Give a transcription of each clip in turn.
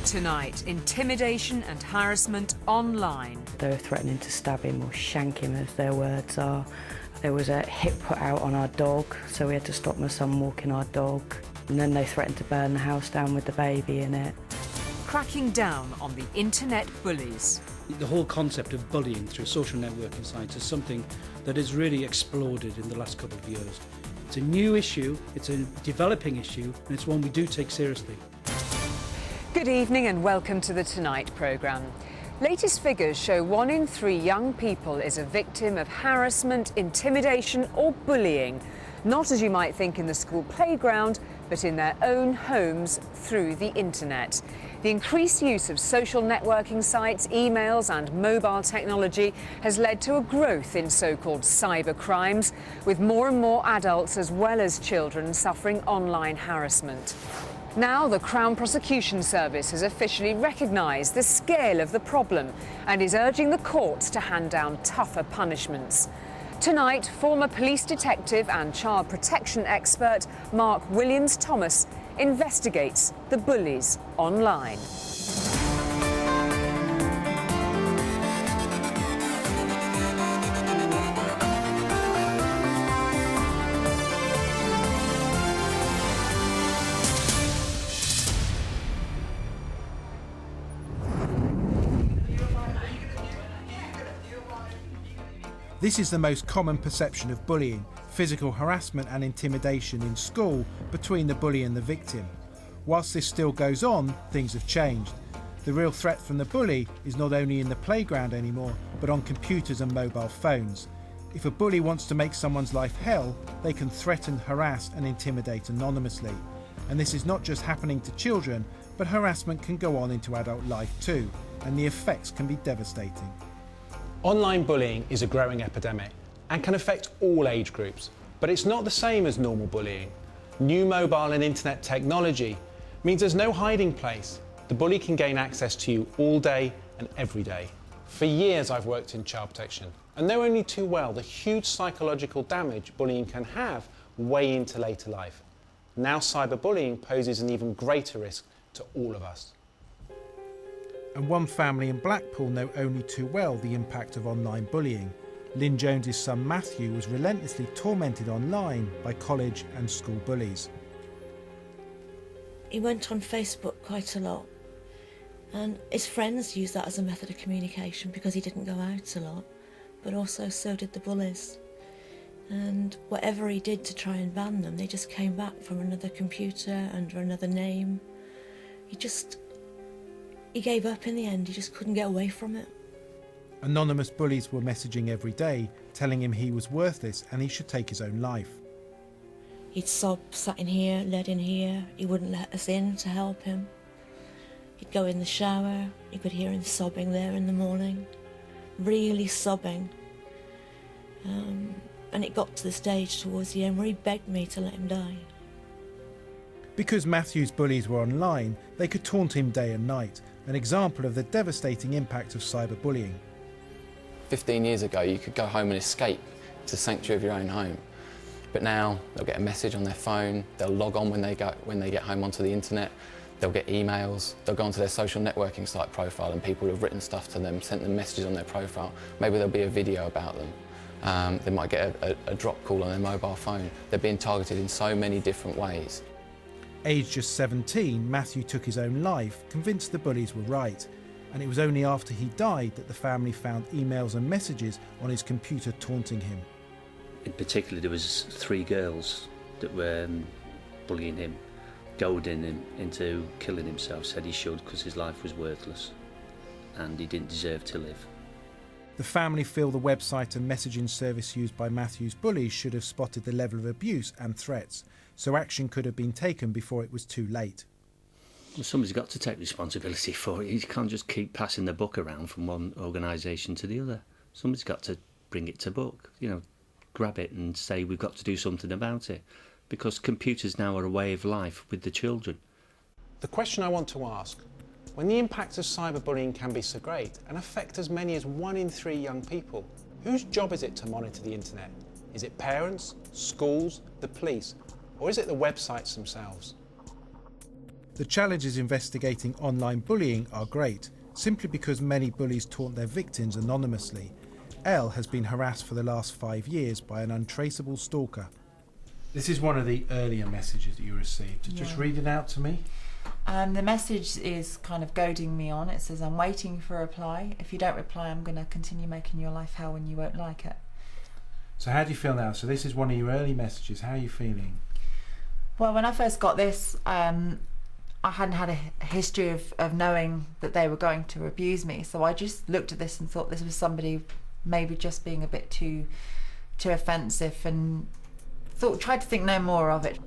Tonight, intimidation and harassment online. They were threatening to stab him or shank him, as their words are. There was a hit put out on our dog, so we had to stop my son walking our dog. And then they threatened to burn the house down with the baby in it. Cracking down on the internet bullies. The whole concept of bullying through social networking sites is something that has really exploded in the last couple of years. It's a new issue, it's a developing issue, and it's one we do take seriously. Good evening and welcome to the Tonight programme. Latest figures show 1 in 3 young people is a victim of harassment, intimidation or bullying. Not as you might think in the school playground, but in their own homes through the internet. The increased use of social networking sites, emails and mobile technology has led to a growth in so-called cyber crimes, with more and more adults as well as children suffering online harassment. Now the Crown Prosecution Service has officially recognised the scale of the problem and is urging the courts to hand down tougher punishments. Tonight, former police detective and child protection expert Mark Williams-Thomas investigates the bullies online. This is the most common perception of bullying, physical harassment and intimidation in school between the bully and the victim. Whilst this still goes on, things have changed. The real threat from the bully is not only in the playground anymore, but on computers and mobile phones. If a bully wants to make someone's life hell, they can threaten, harass and intimidate anonymously. And this is not just happening to children, but harassment can go on into adult life too, and the effects can be devastating. Online bullying is a growing epidemic and can affect all age groups, but it's not the same as normal bullying. New mobile and internet technology means there's no hiding place. The bully can gain access to you all day and every day. For years I've worked in child protection and know only too well the huge psychological damage bullying can have way into later life. Now cyberbullying poses an even greater risk to all of us. And one family in Blackpool know only too well the impact of online bullying. Lynn Jones's son Matthew was relentlessly tormented online by college and school bullies. He went on Facebook quite a lot, and his friends used that as a method of communication because he didn't go out a lot, but also so did the bullies. And whatever he did to try and ban them, they just came back from another computer under another name. He gave up in the end, he just couldn't get away from it. Anonymous bullies were messaging every day, telling him he was worthless and he should take his own life. He'd sob, sat in here, led in here, he wouldn't let us in to help him. He'd go in the shower, you could hear him sobbing there in the morning, really sobbing. And it got to the stage towards the end where he begged me to let him die. Because Matthew's bullies were online, they could taunt him day and night, an example of the devastating impact of cyberbullying. 15 years ago, you could go home and escape to the sanctuary of your own home. But now, they'll get a message on their phone, they'll log on when they get home onto the internet, they'll get emails, they'll go onto their social networking site profile and people have written stuff to them, sent them messages on their profile. Maybe there'll be a video about them. They might get a drop call on their mobile phone. They're being targeted in so many different ways. Aged just 17, Matthew took his own life, convinced the bullies were right. And it was only after he died that the family found emails and messages on his computer taunting him. In particular, there was 3 girls that were bullying him, goading him into killing himself, said he should because his life was worthless and he didn't deserve to live. The family feel the website and messaging service used by Matthew's bullies should have spotted the level of abuse and threats, so action could have been taken before it was too late. Well, somebody's got to take responsibility for it. You can't just keep passing the book around from one organisation to the other. Somebody's got to bring it to book, grab it and say we've got to do something about it, because computers now are a way of life with the children. The question I want to ask, when the impact of cyberbullying can be so great and affect as many as 1 in 3 young people, whose job is it to monitor the internet? Is it parents, schools, the police, or is it the websites themselves? The challenges investigating online bullying are great, simply because many bullies taunt their victims anonymously. Elle has been harassed for the last 5 years by an untraceable stalker. This is one of the earlier messages that you received. Just read it out to me. The message is kind of goading me on. It says, I'm waiting for a reply. If you don't reply, I'm going to continue making your life hell and you won't like it. So how do you feel now? So this is one of your early messages. How are you feeling? Well, when I first got this, I hadn't had a history of knowing that they were going to abuse me. So I just looked at this and thought this was somebody maybe just being a bit too offensive, and tried to think no more of it.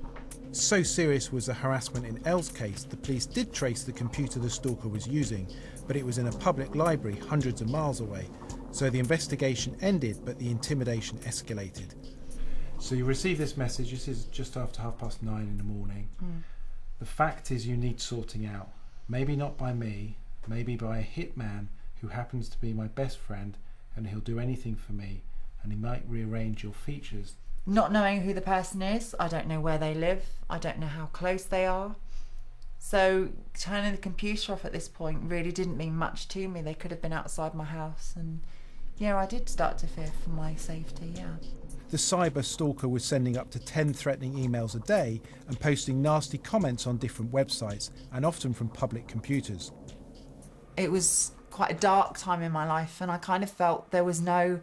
So serious was the harassment in Elle's case, the police did trace the computer the stalker was using, but it was in a public library hundreds of miles away. So the investigation ended, but the intimidation escalated. So you received this message. This is just after 9:30 in the morning. The fact is you need sorting out. Maybe not by me, maybe by a hitman who happens to be my best friend, and he'll do anything for me, and he might rearrange your features. Not knowing who the person is, I don't know where they live, I don't know how close they are. So turning the computer off at this point really didn't mean much to me. They could have been outside my house, and yeah, I did start to fear for my safety, yeah. The cyber stalker was sending up to 10 threatening emails a day and posting nasty comments on different websites, and often from public computers. It was quite a dark time in my life, and I kind of felt there was no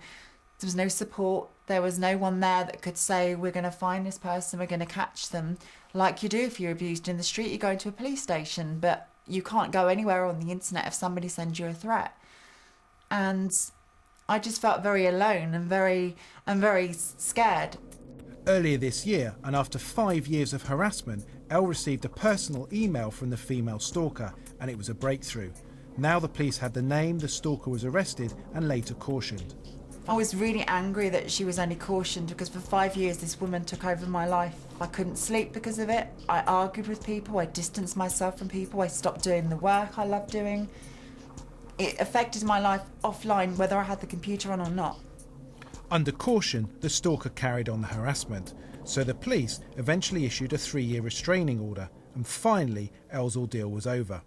support. There was no one there that could say, we're going to find this person, we're going to catch them. Like you do if you're abused in the street, you go to a police station, but you can't go anywhere on the internet if somebody sends you a threat. And I just felt very alone and very scared. Earlier this year, and after 5 years of harassment, Elle received a personal email from the female stalker, and it was a breakthrough. Now the police had the name, the stalker was arrested and later cautioned. I was really angry that she was only cautioned, because for 5 years this woman took over my life. I couldn't sleep because of it. I argued with people, I distanced myself from people, I stopped doing the work I love doing. It affected my life offline, whether I had the computer on or not. Under caution, the stalker carried on the harassment, so the police eventually issued a 3-year restraining order, and finally Elle's ordeal was over.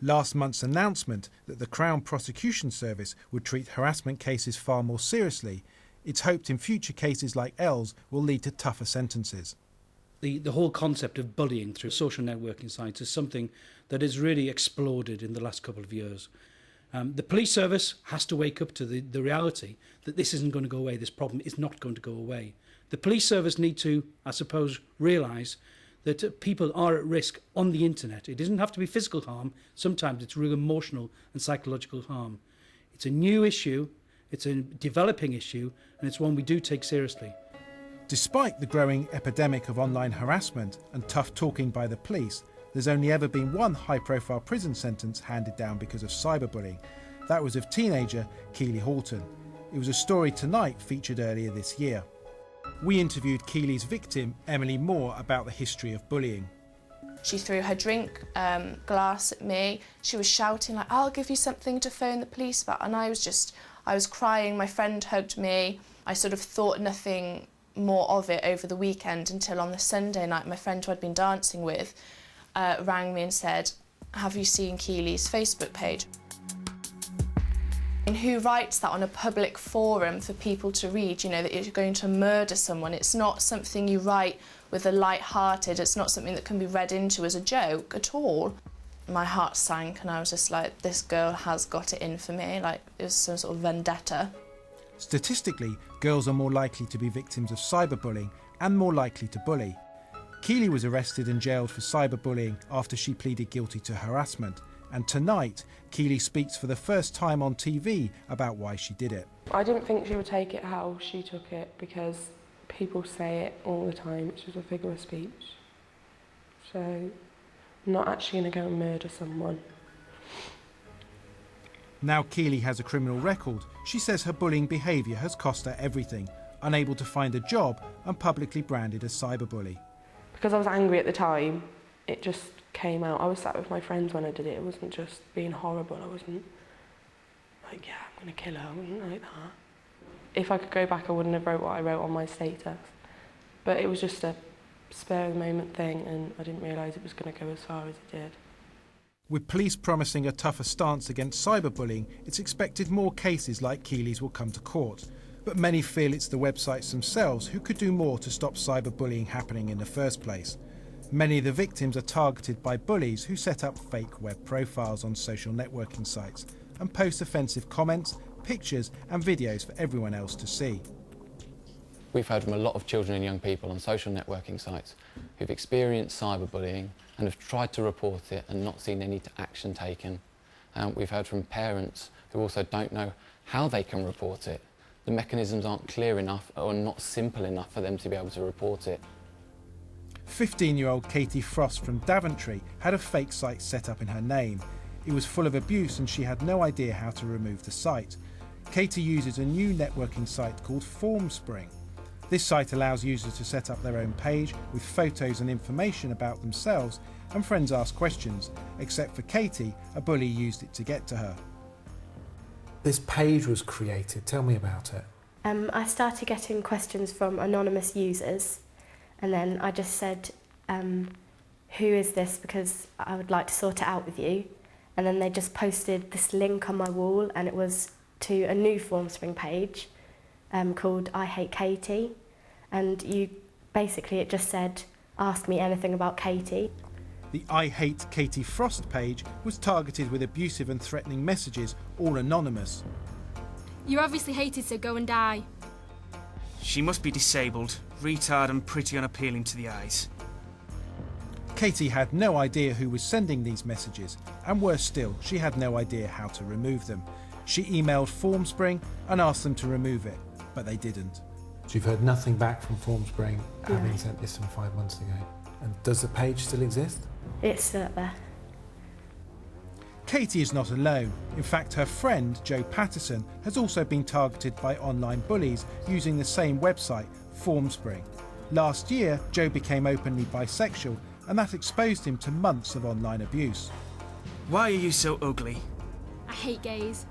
Last month's announcement that the Crown Prosecution Service would treat harassment cases far more seriously, it's hoped in future cases like Elle's will lead to tougher sentences. The whole concept of bullying through social networking sites is something that has really exploded in the last couple of years. The police service has to wake up to the reality that this isn't going to go away, this problem is not going to go away. The police service need to, I suppose, realise that people are at risk on the internet. It doesn't have to be physical harm, sometimes it's real emotional and psychological harm. It's a new issue, it's a developing issue, and it's one we do take seriously. Despite the growing epidemic of online harassment and tough talking by the police, there's only ever been one high-profile prison sentence handed down because of cyberbullying. That was of teenager KEELEY HOUGHTON. It was a story Tonight featured earlier this year. We interviewed KEELEY's victim, Emily Moore, about the history of bullying. She threw her drink glass at me. She was shouting like, I'll give you something to phone the police about. And I was crying, my friend hugged me. I sort of thought nothing more of it over the weekend until on the Sunday night my friend who I'd been dancing with rang me and said, have you seen KEELEY's Facebook page? And who writes that on a public forum for people to read, you know, that you're going to murder someone? It's not something you write with a light-hearted, it's not something that can be read into as a joke at all. My heart sank and I was just like, this girl has got it in for me, like it was some sort of vendetta. Statistically, girls are more likely to be victims of cyberbullying and more likely to bully. KEELEY was arrested and jailed for cyberbullying after she pleaded guilty to harassment. And tonight, KEELEY speaks for the first time on TV about why she did it. I didn't think she would take it how she took it, because people say it all the time, it's just a figure of speech. So I'm not actually going to go and murder someone. Now KEELEY has a criminal record. She says her bullying behaviour has cost her everything, unable to find a job and publicly branded as cyberbully. Because I was angry at the time, it just came out. I was sat with my friends when I did it. It wasn't just being horrible. I wasn't like, yeah, I'm going to kill her. I wasn't like that. If I could go back, I wouldn't have wrote what I wrote on my status. But it was just a spur of the moment thing, and I didn't realise it was going to go as far as it did. With police promising a tougher stance against cyberbullying, it's expected more cases like Keeley's will come to court. But many feel it's the websites themselves who could do more to stop cyberbullying happening in the first place. Many of the victims are targeted by bullies who set up fake web profiles on social networking sites and post offensive comments, pictures and videos for everyone else to see. We've heard from a lot of children and young people on social networking sites who've experienced cyberbullying and have tried to report it and not seen any action taken. We've heard from parents who also don't know how they can report it. The mechanisms aren't clear enough or not simple enough for them to be able to report it. 15-year-old Katie Frost from Daventry had a fake site set up in her name. It was full of abuse and she had no idea how to remove the site. Katie uses a new networking site called Formspring. This site allows users to set up their own page with photos and information about themselves, and friends ask questions. Except for Katie, a bully used it to get to her. This page was created. Tell me about it. I started getting questions from anonymous users, and then I just said, who is this, because I would like to sort it out with you. And then they just posted this link on my wall, and it was to a new Formspring page called I Hate Katie. And it just said, ask me anything about Katie. The I Hate Katie Frost page was targeted with abusive and threatening messages, all anonymous. You're obviously hated, so go and die. She must be disabled, retard and pretty unappealing to the eyes. Katie had no idea who was sending these messages, and worse still, she had no idea how to remove them. She emailed Formspring and asked them to remove it, but they didn't. So you've heard nothing back from Formspring, having sent this from 5 months ago. And does the page still exist? It's still there. Katie is not alone. In fact, her friend, Jo Patterson, has also been targeted by online bullies using the same website, Formspring. Last year, Jo became openly bisexual, and that exposed him to months of online abuse. Why are you so ugly? I hate gays.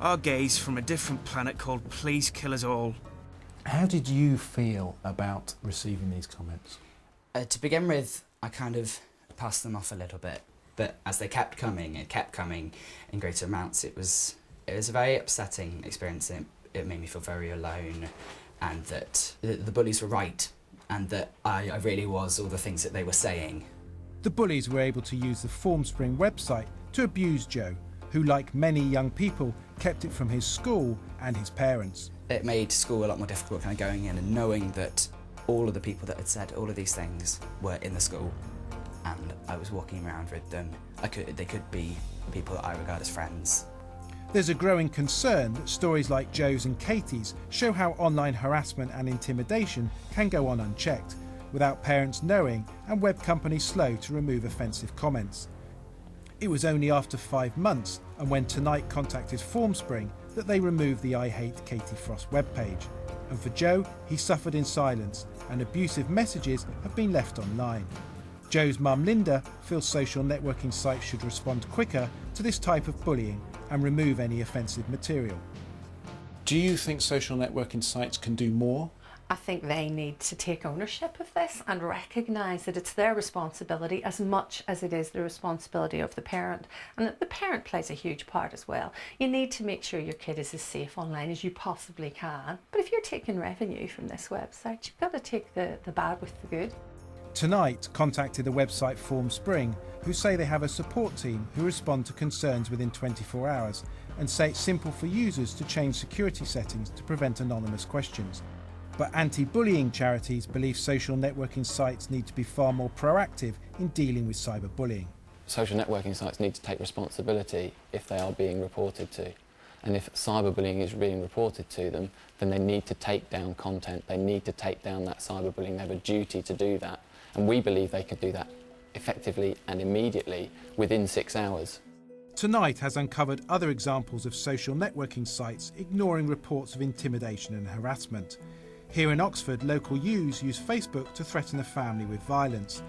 Our gays from a different planet called Please Kill Us All. How did you feel about receiving these comments? To begin with, I kind of passed them off a little bit, but as they kept coming in greater amounts, it was a very upsetting experience. It made me feel very alone, and that the bullies were right, and that I really was all the things that they were saying. The bullies were able to use the Formspring website to abuse Jo, who, like many young people, kept it from his school and his parents. It made school a lot more difficult, kind of going in and knowing that all of the people that had said all of these things were in the school, and I was walking around with them. They could be people that I regard as friends. There's a growing concern that stories like Jo's and Katie's show how online harassment and intimidation can go on unchecked, without parents knowing and web companies slow to remove offensive comments. It was only after 5 months, and when Tonight contacted Formspring, that they removed the I Hate Katie Frost webpage. And for Jo, he suffered in silence, and abusive messages have been left online. Jo's mum Linda feels social networking sites should respond quicker to this type of bullying and remove any offensive material. Do you think social networking sites can do more? I think they need to take ownership of this and recognise that it's their responsibility as much as it is the responsibility of the parent, and that the parent plays a huge part as well. You need to make sure your kid is as safe online as you possibly can, but if you're taking revenue from this website, you've got to take the bad with the good. Tonight contacted the website Formspring, who say they have a support team who respond to concerns within 24 hours and say it's simple for users to change security settings to prevent anonymous questions. But anti-bullying charities believe social networking sites need to be far more proactive in dealing with cyberbullying. Social networking sites need to take responsibility if they are being reported to. And if cyberbullying is being reported to them, then they need to take down content, they need to take down that cyberbullying, they have a duty to do that. And we believe they could do that effectively and immediately within 6 hours. Tonight has uncovered other examples of social networking sites ignoring reports of intimidation and harassment. Here in Oxford, local youths use Facebook to threaten a family with violence.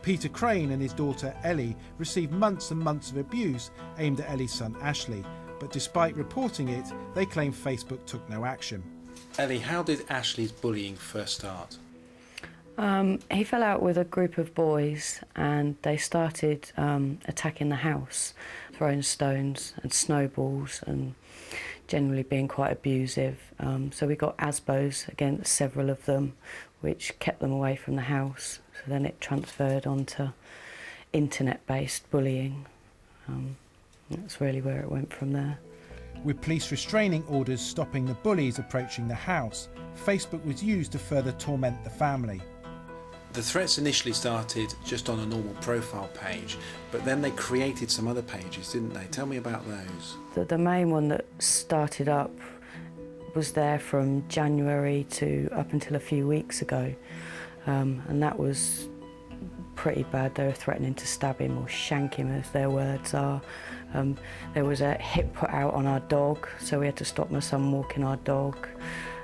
Peter Crane and his daughter Ellie received months and months of abuse aimed at Ellie's son Ashley, but despite reporting it, they claim Facebook took no action. Ellie, how did Ashley's bullying first start? He fell out with a group of boys and they started attacking the house, throwing stones and snowballs and generally being quite abusive. So we got ASBOs against several of them, which kept them away from the house. So then it transferred onto internet-based bullying. That's really where it went from there. With police restraining orders stopping the bullies approaching the house, Facebook was used to further torment the family. The threats initially started just on a normal profile page, but then they created some other pages, didn't they? Tell me about those. The main one that started up was there from January to up until a few weeks ago, and that was pretty bad. They were threatening to stab him or shank him, as their words are. There was a hit put out on our dog, so we had to stop my son walking our dog,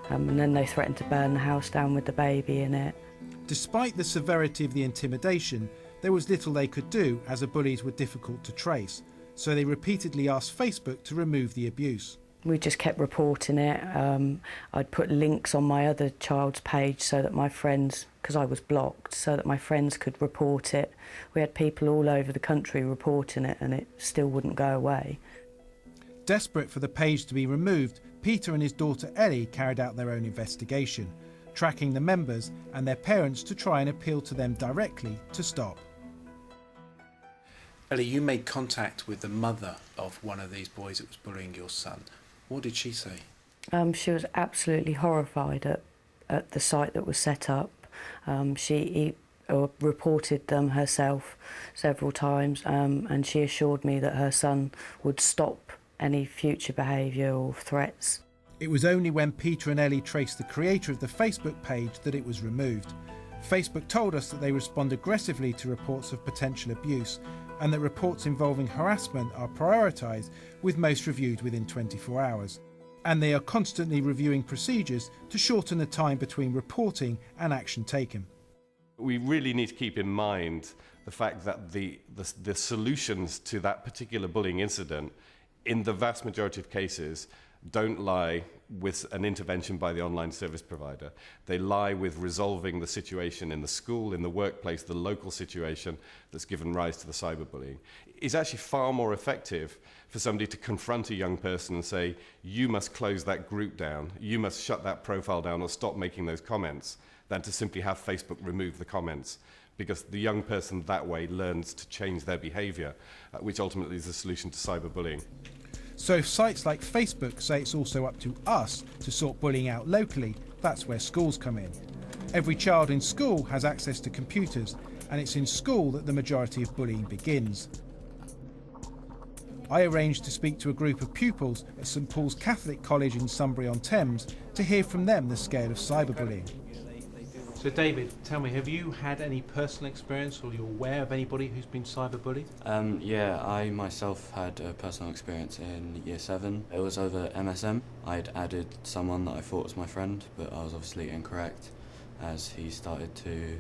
and then they threatened to burn the house down with the baby in it. Despite the severity of the intimidation, there was little they could do as the bullies were difficult to trace, so they repeatedly asked Facebook to remove the abuse. We just kept reporting it. I'd put links on my other child's page so that my friends, because I was blocked, so that my friends could report it. We had people all over the country reporting it and it still wouldn't go away. Desperate for the page to be removed, Peter and his daughter Ellie carried out their own investigation, tracking the members and their parents to try and appeal to them directly to stop. Ellie, you made contact with the mother of one of these boys that was bullying your son. What did she say? She was absolutely horrified at the site that was set up. She reported them herself several times, and she assured me that her son would stop any future behaviour or threats. It was only when Peter and Ellie traced the creator of the Facebook page that it was removed. Facebook told us that they respond aggressively to reports of potential abuse and that reports involving harassment are prioritised, with most reviewed within 24 hours. And they are constantly reviewing procedures to shorten the time between reporting and action taken. We really need to keep in mind the fact that the solutions to that particular bullying incident, in the vast majority of cases, don't lie with an intervention by the online service provider. They lie with resolving the situation in the school, in the workplace, the local situation that's given rise to the cyberbullying. It's actually far more effective for somebody to confront a young person and say, you must close that group down, you must shut that profile down or stop making those comments, than to simply have Facebook remove the comments. Because the young person that way learns to change their behaviour, which ultimately is the solution to cyberbullying. So if sites like Facebook say it's also up to us to sort bullying out locally, that's where schools come in. Every child in school has access to computers, and it's in school that the majority of bullying begins. I arranged to speak to a group of pupils at St Paul's Catholic College in Sunbury-on-Thames to hear from them the scale of cyberbullying. So David, tell me, have you had any personal experience or you're aware of anybody who's been cyberbullied? Yeah, I myself had a personal experience in Year 7. It was over MSN. I'd added someone that I thought was my friend, but I was obviously incorrect as he started to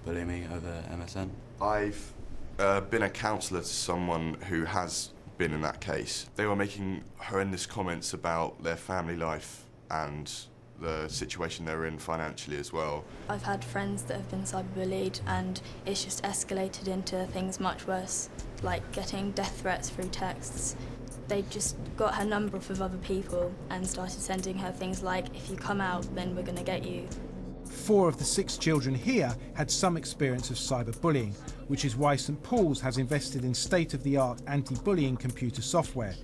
bully me over MSN. I've been a counsellor to someone who has been in that case. They were making horrendous comments about their family life and the situation they're in financially as well. I've had friends that have been cyberbullied and it's just escalated into things much worse, like getting death threats through texts. They just got her number off of other people and started sending her things like, if you come out, then we're going to get you. 4 of the 6 children here had some experience of cyberbullying, which is why St Paul's has invested in state-of-the-art anti-bullying computer software.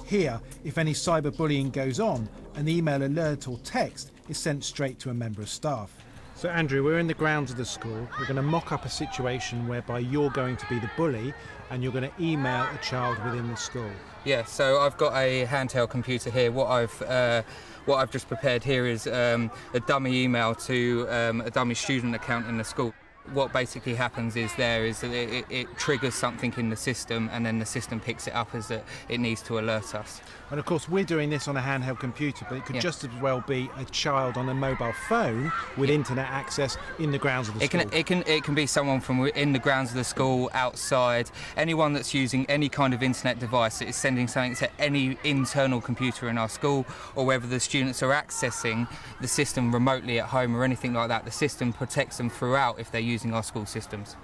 Here, if any cyberbullying goes on, an email alert or text is sent straight to a member of staff. So Andrew, we're in the grounds of the school. We're going to mock up a situation whereby you're going to be the bully and you're going to email a child within the school. Yeah, so I've got a handheld computer here. What I've just prepared here is a dummy email to a dummy student account in the school. what basically happens is that it triggers something in the system, and then the system picks it up as it needs to alert us. And of course we're doing this on a handheld computer, but it could just as well be a child on a mobile phone with internet access in the grounds of the school. It can be someone from in the grounds of the school, outside, anyone that's using any kind of internet device that is sending something to any internal computer in our school, or whether the students are accessing the system remotely at home or anything like that. The system protects them throughout if they're using our school systems.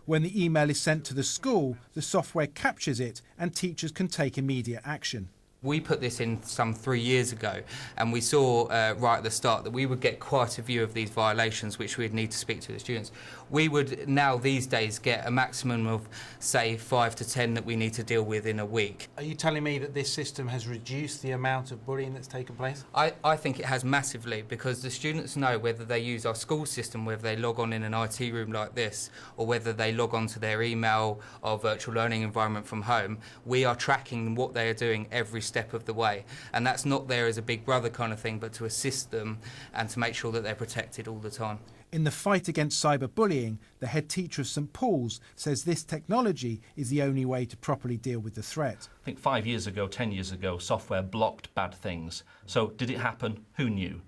When the email is sent to the school, the software captures it and teachers can take immediate action. We put this in some 3 years ago, and we saw right at the start that we would get quite a few of these violations which we'd need to speak to the students. We would now these days get a maximum of, say, 5 to 10 that we need to deal with in a week. Are you telling me that this system has reduced the amount of bullying that's taken place? I think it has massively, because the students know whether they use our school system, whether they log on in an IT room like this, or whether they log on to their email or virtual learning environment from home. We are tracking what they are doing every step of the way, and that's not there as a big brother kind of thing, but to assist them and to make sure that they're protected all the time. In the fight against cyberbullying, the head teacher of St Paul's says this technology is the only way to properly deal with the threat. I think 5 years ago, 10 years ago, software blocked bad things. So did it happen? Who knew?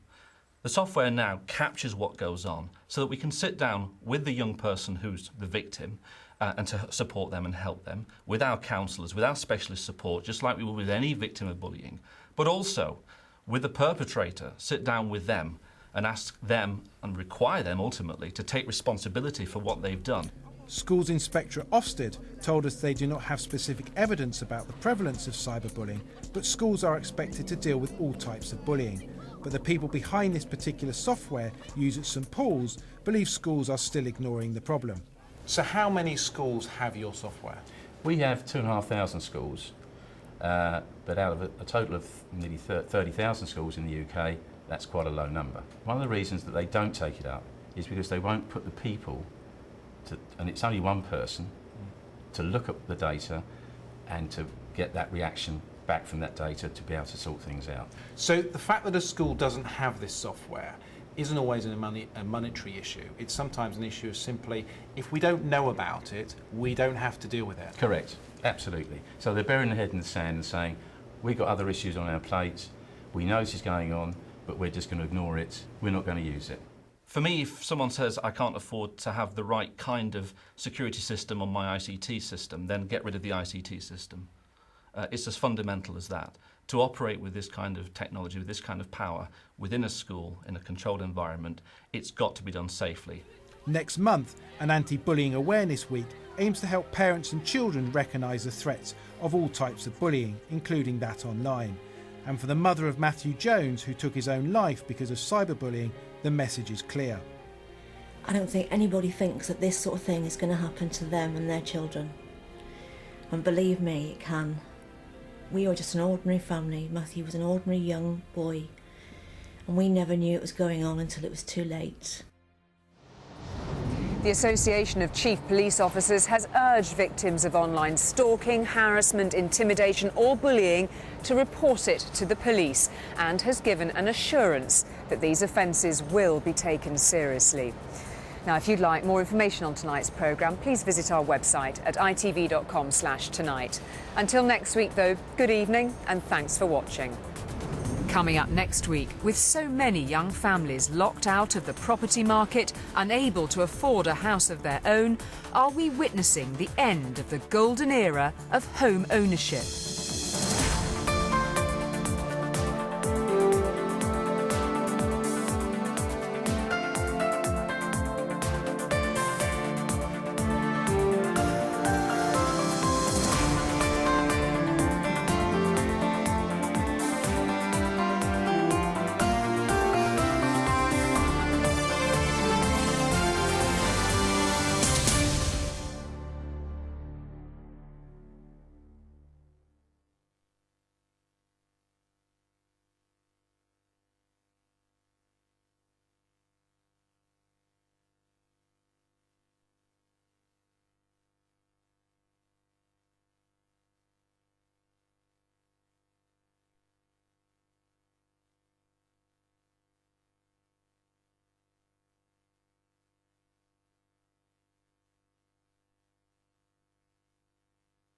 The software now captures what goes on so that we can sit down with the young person who's the victim and to support them and help them, with our counsellors, with our specialist support, just like we would with any victim of bullying, but also with the perpetrator, sit down with them and ask them and require them ultimately to take responsibility for what they've done. Schools Inspector at Ofsted told us they do not have specific evidence about the prevalence of cyberbullying, but schools are expected to deal with all types of bullying. But the people behind this particular software used at St Paul's believe schools are still ignoring the problem. So how many schools have your software? We have 2,500 schools, but out of a total of nearly 30,000 schools in the UK, that's quite a low number. One of the reasons that they don't take it up is because they won't put the people, and it's only one person, to look at the data and to get that reaction back from that data to be able to sort things out. So the fact that a school doesn't have this software isn't always a monetary issue. It's sometimes an issue of simply, if we don't know about it, we don't have to deal with it. Correct, absolutely. So they're burying their head in the sand and saying, we've got other issues on our plates, we know this is going on, but we're just going to ignore it, we're not going to use it. For me, if someone says I can't afford to have the right kind of security system on my ICT system, then get rid of the ICT system. It's as fundamental as that. To operate with this kind of technology, with this kind of power, within a school, in a controlled environment, it's got to be done safely. Next month, an Anti-Bullying Awareness Week aims to help parents and children recognise the threats of all types of bullying, including that online. And for the mother of Matthew Jones, who took his own life because of cyberbullying, the message is clear. I don't think anybody thinks that this sort of thing is going to happen to them and their children. And believe me, it can. We were just an ordinary family. Matthew was an ordinary young boy, and we never knew it was going on until it was too late. The Association of Chief Police Officers has urged victims of online stalking, harassment, intimidation or bullying to report it to the police, and has given an assurance that these offences will be taken seriously. Now, if you'd like more information on tonight's programme, please visit our website at itv.com/tonight. Until next week, though, good evening and thanks for watching. Coming up next week, with so many young families locked out of the property market, unable to afford a house of their own, are we witnessing the end of the golden era of home ownership?